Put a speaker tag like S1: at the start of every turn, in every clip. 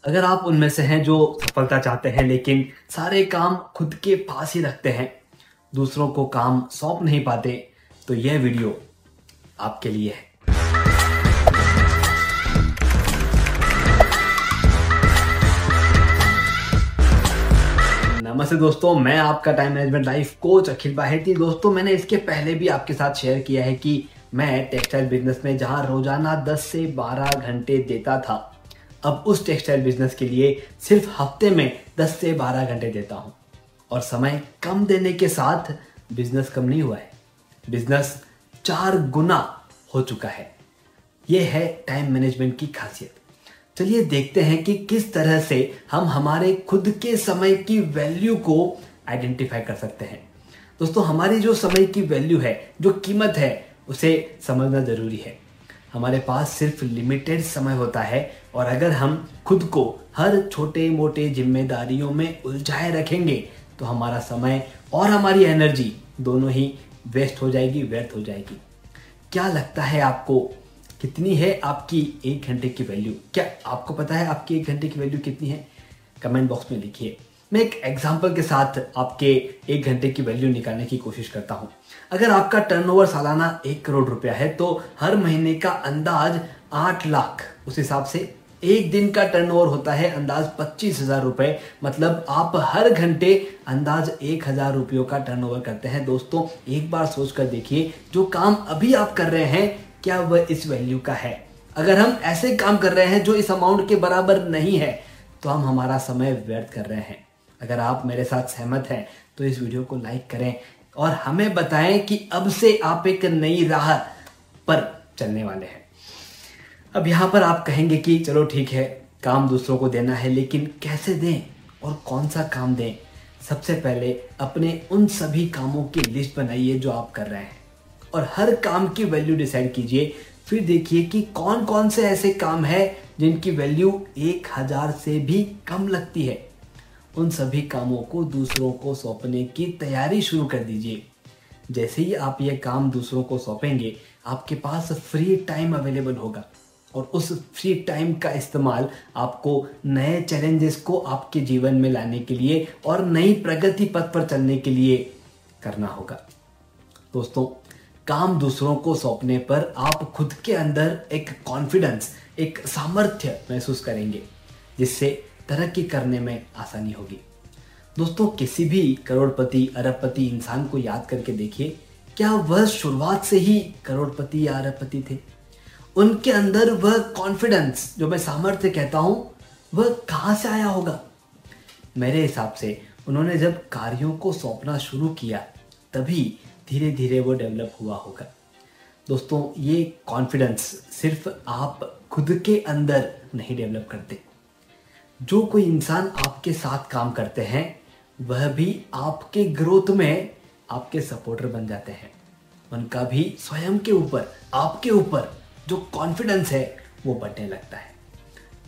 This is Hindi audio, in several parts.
S1: अगर आप उनमें से हैं जो सफलता चाहते हैं लेकिन सारे काम खुद के पास ही रखते हैं, दूसरों को काम सौंप नहीं पाते, तो यह वीडियो आपके लिए है। नमस्ते दोस्तों, मैं आपका टाइम मैनेजमेंट लाइफ कोच अखिल बाहेती। दोस्तों, मैंने इसके पहले भी आपके साथ शेयर किया है कि मैं टेक्सटाइल बिजनेस में जहां रोजाना 10 से 12 घंटे देता था, अब उस टेक्सटाइल बिजनेस के लिए सिर्फ हफ्ते में 10 से 12 घंटे देता हूं। और समय कम देने के साथ बिजनेस कम नहीं हुआ है, बिजनेस 4 गुना हो चुका है। यह है टाइम मैनेजमेंट की खासियत। चलिए देखते हैं कि किस तरह से हम हमारे खुद के समय की वैल्यू को आइडेंटिफाई कर सकते हैं। दोस्तों, हमारी जो समय की वैल्यू है, जो कीमत है, उसे समझना जरूरी है। हमारे पास सिर्फ लिमिटेड समय होता है और अगर हम खुद को हर छोटे मोटे जिम्मेदारियों में उलझाए रखेंगे तो हमारा समय और हमारी एनर्जी दोनों ही वेस्ट हो जाएगी, व्यर्थ हो जाएगी। क्या लगता है आपको, कितनी है आपकी 1 घंटे की वैल्यू? क्या आपको पता है आपकी 1 घंटे की वैल्यू कितनी है? कमेंट बॉक्स में लिखिए। मैं एक एग्जांपल के साथ आपके 1 घंटे की वैल्यू निकालने की कोशिश करता हूं। अगर आपका टर्नओवर सालाना 1 करोड़ रुपया है तो हर महीने का अंदाज 8 लाख, उस हिसाब से एक दिन का टर्नओवर होता है अंदाज 25,000 रुपए। मतलब आप हर घंटे अंदाज 1,000 रुपयों का टर्नओवर करते हैं। दोस्तों, एक बार सोच कर देखिए, जो काम अभी आप कर रहे हैं क्या वह इस वैल्यू का है? अगर हम ऐसे काम कर रहे हैं जो इस अमाउंट के बराबर नहीं है तो हम हमारा समय व्यर्थ कर रहे हैं। अगर आप मेरे साथ सहमत हैं तो इस वीडियो को लाइक करें और हमें बताएं कि अब से आप एक नई राह पर चलने वाले हैं। अब यहां पर आप कहेंगे कि चलो ठीक है, काम दूसरों को देना है, लेकिन कैसे दें और कौन सा काम दें? सबसे पहले अपने उन सभी कामों की लिस्ट बनाइए जो आप कर रहे हैं और हर काम की वैल्यू डिसाइड कीजिए। फिर देखिए कि कौन कौन से ऐसे काम हैं जिनकी वैल्यू 1,000 से भी कम लगती है। उन सभी कामों को दूसरों को सौंपने की तैयारी शुरू कर दीजिए। जैसे ही आप ये काम दूसरों को सौंपेंगे, आपके पास फ्री टाइम अवेलेबल होगा और उस फ्री टाइम का इस्तेमाल आपको नए चैलेंजेस को आपके जीवन में लाने के लिए और नई प्रगति पथ पर चलने के लिए करना होगा। दोस्तों, काम दूसरों को सौंपने पर आप खुद के अंदर एक कॉन्फिडेंस, एक सामर्थ्य महसूस करेंगे जिससे तरक्की करने में आसानी होगी। दोस्तों, किसी भी करोड़पति, अरबपति इंसान को याद करके देखिए, क्या वह शुरुआत से ही करोड़पति या अरबपति थे? उनके अंदर वह कॉन्फिडेंस, जो मैं सामर्थ्य कहता हूं, वह कहां से आया होगा? मेरे हिसाब से उन्होंने जब कार्यों को सौंपना शुरू किया तभी धीरे धीरे वो डेवलप हुआ होगा। दोस्तों, ये कॉन्फिडेंस सिर्फ आप खुद के अंदर नहीं डेवलप करते। जो कोई इंसान आपके साथ काम करते हैं वह भी आपके ग्रोथ में आपके सपोर्टर बन जाते हैं। उनका भी स्वयं के ऊपर, आपके ऊपर जो कॉन्फिडेंस है वो बढ़ने लगता है।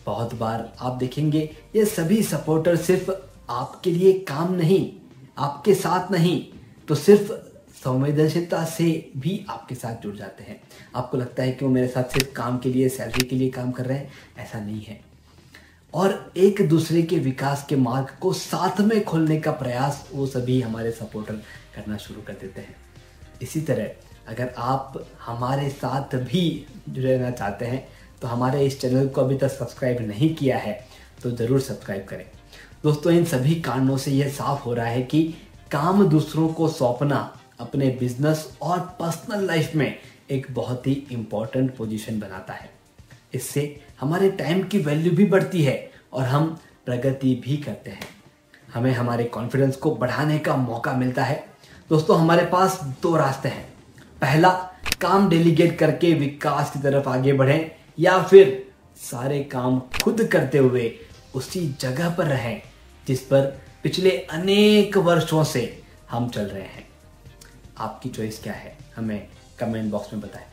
S1: बहुत बार आप देखेंगे ये सभी सपोर्टर सिर्फ आपके लिए काम नहीं, आपके साथ नहीं, तो सिर्फ संवेदनशीलता से भी आपके साथ जुड़ जाते हैं। आपको लगता है कि वो मेरे साथ सिर्फ काम के लिए, सैलरी के लिए काम कर रहे हैं, ऐसा नहीं है। और एक दूसरे के विकास के मार्ग को साथ में खोलने का प्रयास वो सभी हमारे सपोर्टर करना शुरू कर देते हैं। इसी तरह अगर आप हमारे साथ भी जुड़े रहना चाहते हैं तो हमारे इस चैनल को अभी तक सब्सक्राइब नहीं किया है तो ज़रूर सब्सक्राइब करें। दोस्तों, इन सभी कारणों से यह साफ हो रहा है कि काम दूसरों को सौंपना अपने बिजनेस और पर्सनल लाइफ में एक बहुत ही इंपॉर्टेंट पोजीशन बनाता है। इससे हमारे टाइम की वैल्यू भी बढ़ती है और हम प्रगति भी करते हैं। हमें हमारे कॉन्फिडेंस को बढ़ाने का मौका मिलता है। दोस्तों, हमारे पास 2 रास्ते हैं। पहला, काम डेलीगेट करके विकास की तरफ आगे बढ़ें, या फिर सारे काम खुद करते हुए उसी जगह पर रहें जिस पर पिछले अनेक वर्षों से हम चल रहे हैं। आपकी चॉइस क्या है? हमें कमेंट बॉक्स में बताएं।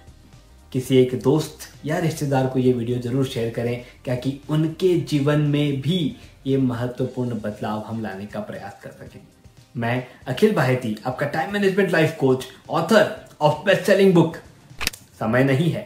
S1: किसी एक दोस्त या रिश्तेदार को ये वीडियो जरूर शेयर करें, ताकि उनके जीवन में भी ये महत्वपूर्ण बदलाव हम लाने का प्रयास कर सकें। मैं अखिल बाहेती, आपका time management life coach, author of best selling book समय नहीं है।